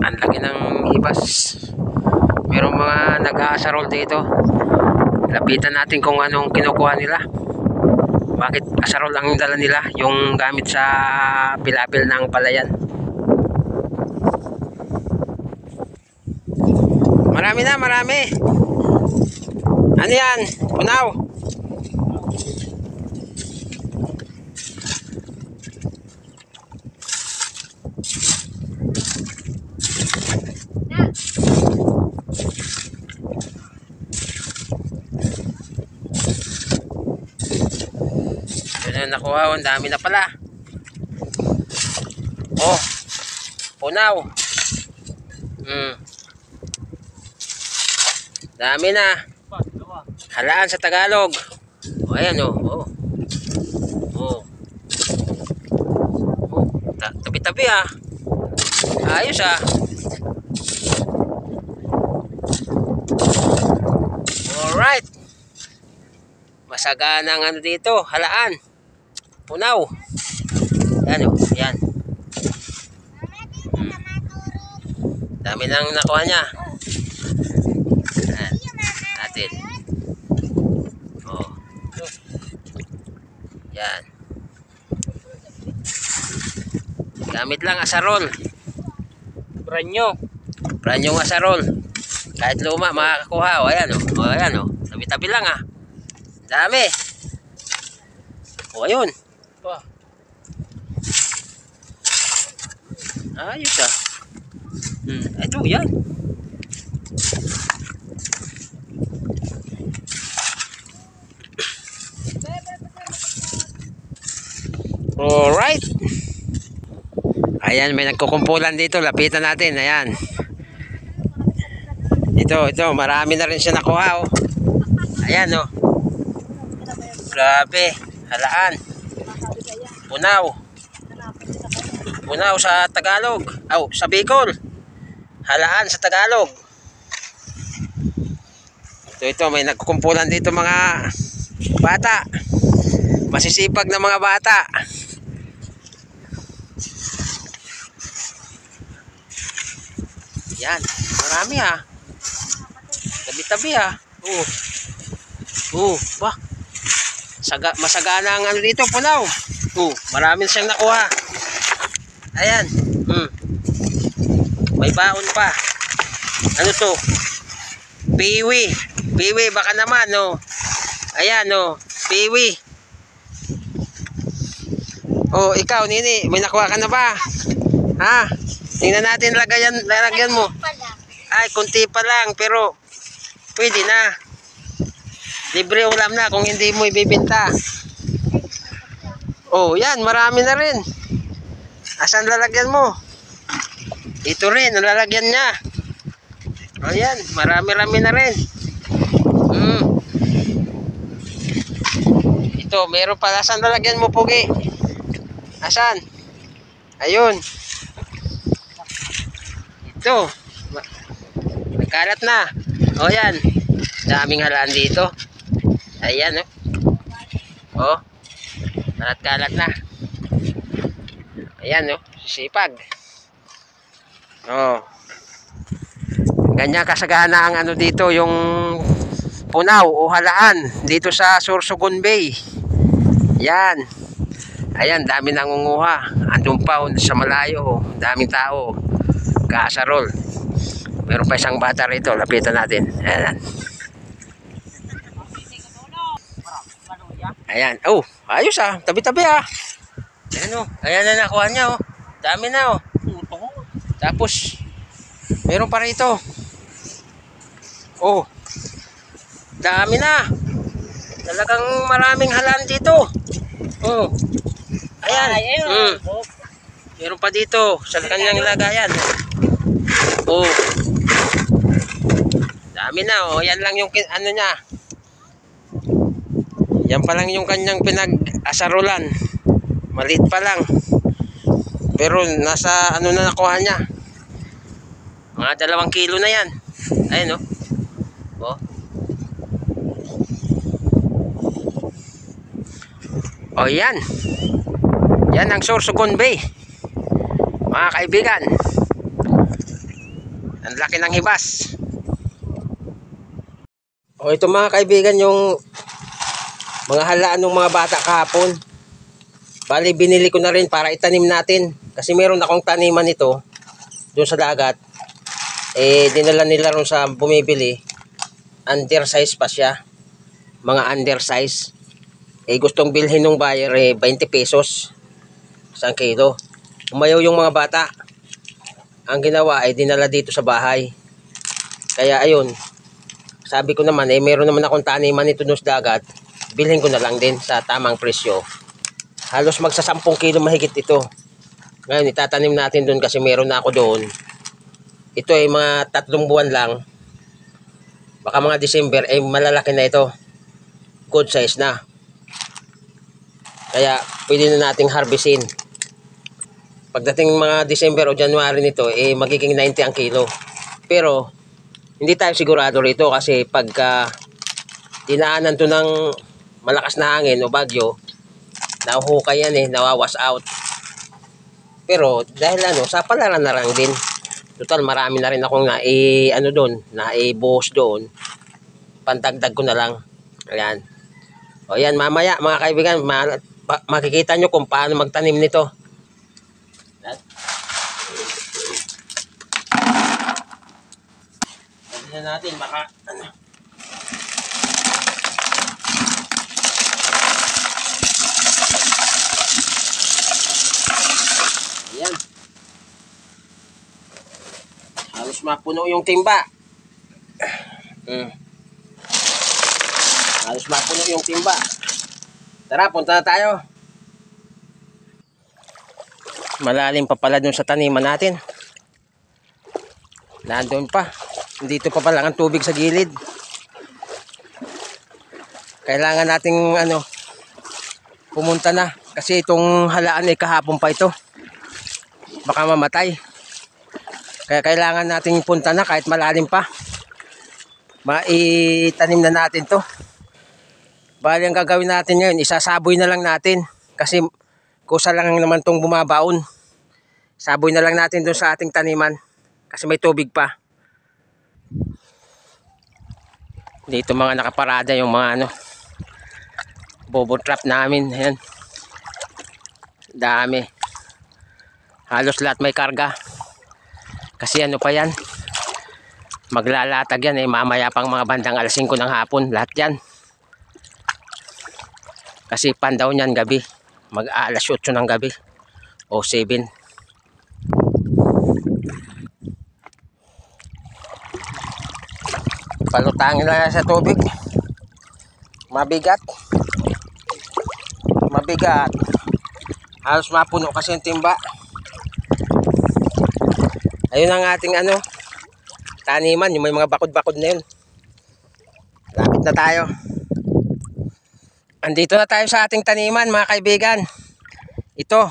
Ang laki ng hibas. Merong mga nag-aasarol dito. Lapitan natin kung anong kinukuha nila. Bakit asarol ang dala nila? Yung gamit sa pilapil ng palayan. Marami na, marami. Ano yan? Unaw. Yun na nakuha, ang dami na pala. Oh, unaw. Dami na. Halaan sa Tagalog. O, ayan o. Tabi-tabi ah. Ayos ah. Alright. Masagana ang ano dito. Halaan. Punaw. Yan o. Yan. Dami nang nakuha niya. Natin. Oh. Yan. Gamit lang asarol. Branyong asarol. Kahit luma makakakuha. O ayan o. O ayan o. Tabi-tabi lang ah. Dami. O ayun. Ayos ah. Ito yan. Alright. Ayan, may nagkukumpulan dito. Lapitan natin. Ayan. Ito. Marami na rin siya nakuha. Oh. Ayan, oh. Grabe. Halaan. Punaw sa Tagalog. Sa Bicol. Halaan sa Tagalog. Ito. May nagkukumpulan dito mga bata. Masisipag na mga bata. Yan, marami ah. Tabi-tabi ah. Bah. Masagana ang ano dito, punaw. Marami siyang nakuha. Ayan. May baon pa. Ano to? Piwi. Piwi baka naman, no. Ayan, no. Piwi. Ikaw, Nini, may nakuha ka na ba? Ha? Tingnan natin lalagyan mo. Ay, kunti pa lang, pero pwede na. Libre ulam na kung hindi mo ibibenta. Yan, marami na rin. Asan lalagyan mo? Ito rin, lalagyan niya. Ayan, marami-rami na rin. Ito, meron pala. Asan lalagyan mo, Pugi? Asan? Ayun. Ito. Nagkalat na. Yan. Daming halaan dito. Ayan, oh. Kalat na. Ayan, sisipag. Ganyan kasagana ang ano dito, yung punaw o halaan dito sa Sorsogon Bay. Yan. Ayan, dami nangunguha. Andun pa sa malayo, daming tao. Kaasarol. Meron pa isang bata rito, lapitan natin. Ayan. Ayos ah. Tabi-tabi ah. Ayan na nakuha niya oh. Dami na oh. Tapos meron pa rito. Dami na. Talagang maraming halaan dito. Ayan. Meron pa dito sa kanyang lagayan. Dami na oh. Yan lang yung ano niya. Yan pa lang yung kanyang pinag-asarulan. Maliit pa lang. Pero nasa ano na nakuha niya. Mga 2 kilo na yan. Ayun yan. Yan ang Sorsogon Bay. Mga kaibigan. Ang laki ng hibas. O ito mga kaibigan, yung mga halaan ng mga bata kahapon. Bali, binili ko na rin para itanim natin. Kasi meron akong taniman ito doon sa dagat. Dinala nila ron sa bumibili. Undersize pa siya. Mga undersize. Gustong bilhin ng buyer 20 pesos. 1 kilo. Umayaw yung mga bata. Ang ginawa dinala dito sa bahay. Kaya ayun. Sabi ko naman meron naman akong taniman ito doon sa dagat. Bilhin ko na lang din sa tamang presyo. Halos magsa 10 kilo mahigit ito. Ngayon itatanim natin doon kasi meron na ako doon. Ito mga 3 buwan lang. Baka mga December malalaki na ito. Good size na. Kaya pwede na nating harvestin. Pagdating mga December o January nito magiging 90 ang kilo. Pero hindi tayo sigurado rito kasi pagka dinaanan to ng malakas na hangin o bagyo, nahuhukay yan nawawas out. Pero dahil sa palaran na lang din. Total marami na rin akong naibuhos doon. Pantagdag ko na lang. Ayan. O yan, mamaya mga kaibigan, makikita nyo kung paano magtanim nito. Tignan natin baka ayan. Halos mapuno yung timba. Halos mapuno yung timba. Tara, punta na tayo. Malalim pa pala dun sa taniman natin. Nandun pa. Dito pa pala ang tubig sa gilid. Kailangan nating pumunta na. Kasi itong halaan kahapon pa ito. Baka mamatay. Kaya kailangan nating punta na kahit malalim pa. Maitanim na natin to. Bali ang gagawin natin ngayon, isasaboy na lang natin. Kasi kusa lang naman tong bumabaon. Saboy na lang natin doon sa ating taniman. Kasi may tubig pa. Dito mga nakaparada yung mga bobo trap namin. Ayan. Dami. Halos lahat may karga. Kasi pa yan. Maglalatag yan mamaya pang mga bandang alas 5 ng hapon. Lahat yan. Kasi pandaw niyan gabi. Mag-alas 8 ng gabi. O 7. Palutangin na sa tubig. Mabigat. Mabigat. Halos mapuno kasi yung timba. Ayun ang ating taniman. Yung may mga bakod-bakod na yun. Lapit na tayo. Andito na tayo sa ating taniman mga kaibigan. Ito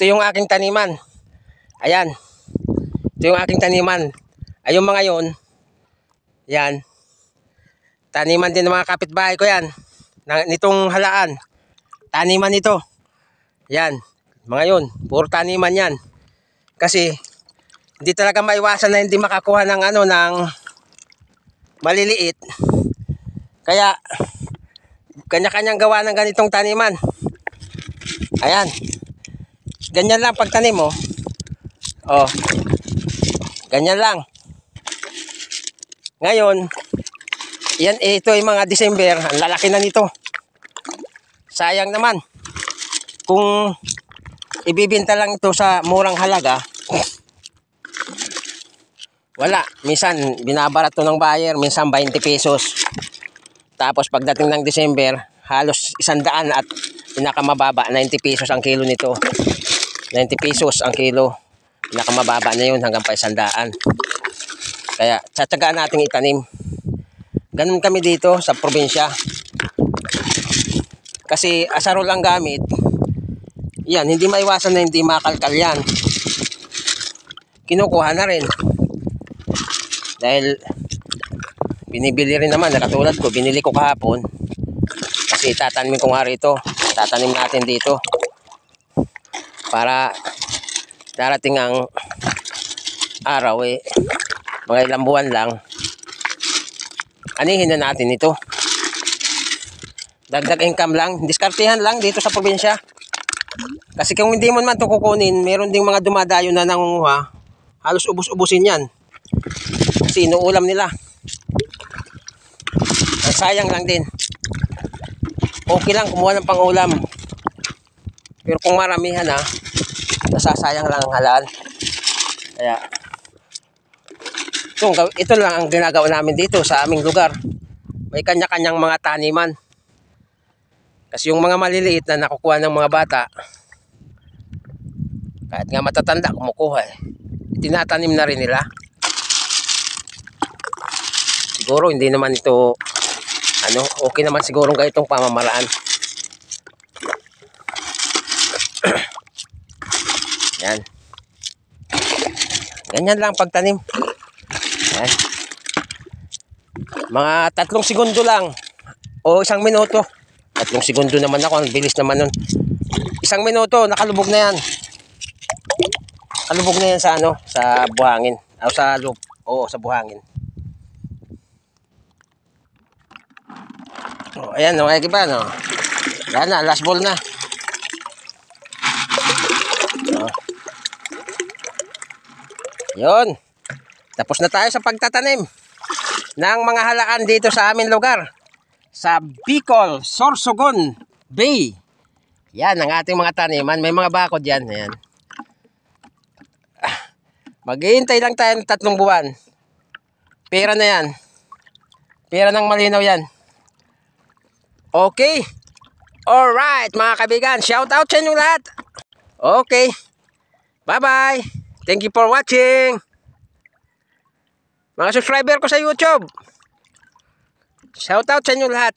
yung aking taniman. Ayan. Ito yung aking taniman. Ayun mga yun. Yan. Taniman din ng mga kapitbahay ko yan. Nitong halaan. Taniman ito. Yan. Mga yun. Puro taniman yan. Kasi hindi talaga maiwasan na hindi makakuha ng ng maliliit. Kaya kanya-kanyang gawa ng ganitong taniman. Ayan. Ganyan lang pagtanim mo. Oh. Ganyan lang. Ngayon, yan ito yung mga December, ang lalaki na nito. Sayang naman. Kung ibibenta lang ito sa murang halaga, wala. Minsan binabarat to ng buyer, minsan 20 pesos. Tapos pagdating ng December, halos 100 at pinakamababa, 90 pesos ang kilo nito. 90 pesos ang kilo. Pinakamababa na yun hanggang pa 100. Kaya tsatsagaan natin itanim. Ganun kami dito sa probinsya. Kasi asarol ang gamit. Yan, hindi maiwasan na hindi makalkal yan. Kinukuha na rin. Dahil binibili rin naman, katulad ko, binili ko kahapon. Kasi tatanim ko nga rito. Tatanim natin dito. Para darating ang araw mga ilang buwan lang, anihin na natin ito. Dagdag income lang, diskartehan lang dito sa probinsya. Kasi kung hindi mo man ito kukunin, meron ding mga dumadayo na nangunguha, halos ubos-ubusin yan. Kasi inuulam nila. Ang sayang lang din. Okay lang kumuha ng pangulam. Pero kung maramihan na, nasasayang lang ang halal. Kaya, ito lang ang ginagawa namin dito sa aming lugar. May kanya-kanyang mga taniman. Kasi yung mga maliliit na nakukuha ng mga bata, kahit nga matatanda, kumukuha eh. Tinatanim na rin nila. Siguro hindi naman ito, okay naman siguro ganitong pamamaraan. Yan. Ganyan lang pagtanim. Yan. Mga 3 segundo lang. O 1 minuto. 3 segundo naman ako. Ang bilis naman nun. 1 minuto. Nakalubog na yan. Nakalubog na yan sa sa buhangin. O sa loob. Oo, sa buhangin. O, ayan. Okay ba? No? Yan na. Last ball na. Yun. Tapos na tayo sa pagtatanim ng mga halaan dito sa aming lugar. Sa Bicol, Sorsogon Bay. Yan ang ating mga taniman. May mga bakod yan. Ayan. Maghihintay lang tayo ng 3 buwan. Pera na yan. Pera ng malinaw yan. Okay. Alright mga kaibigan. Shout out sa inyo lahat. Okay. Bye-bye. Thank you for watching. Mga subscriber ko sa YouTube. Shout out sa inyo lahat.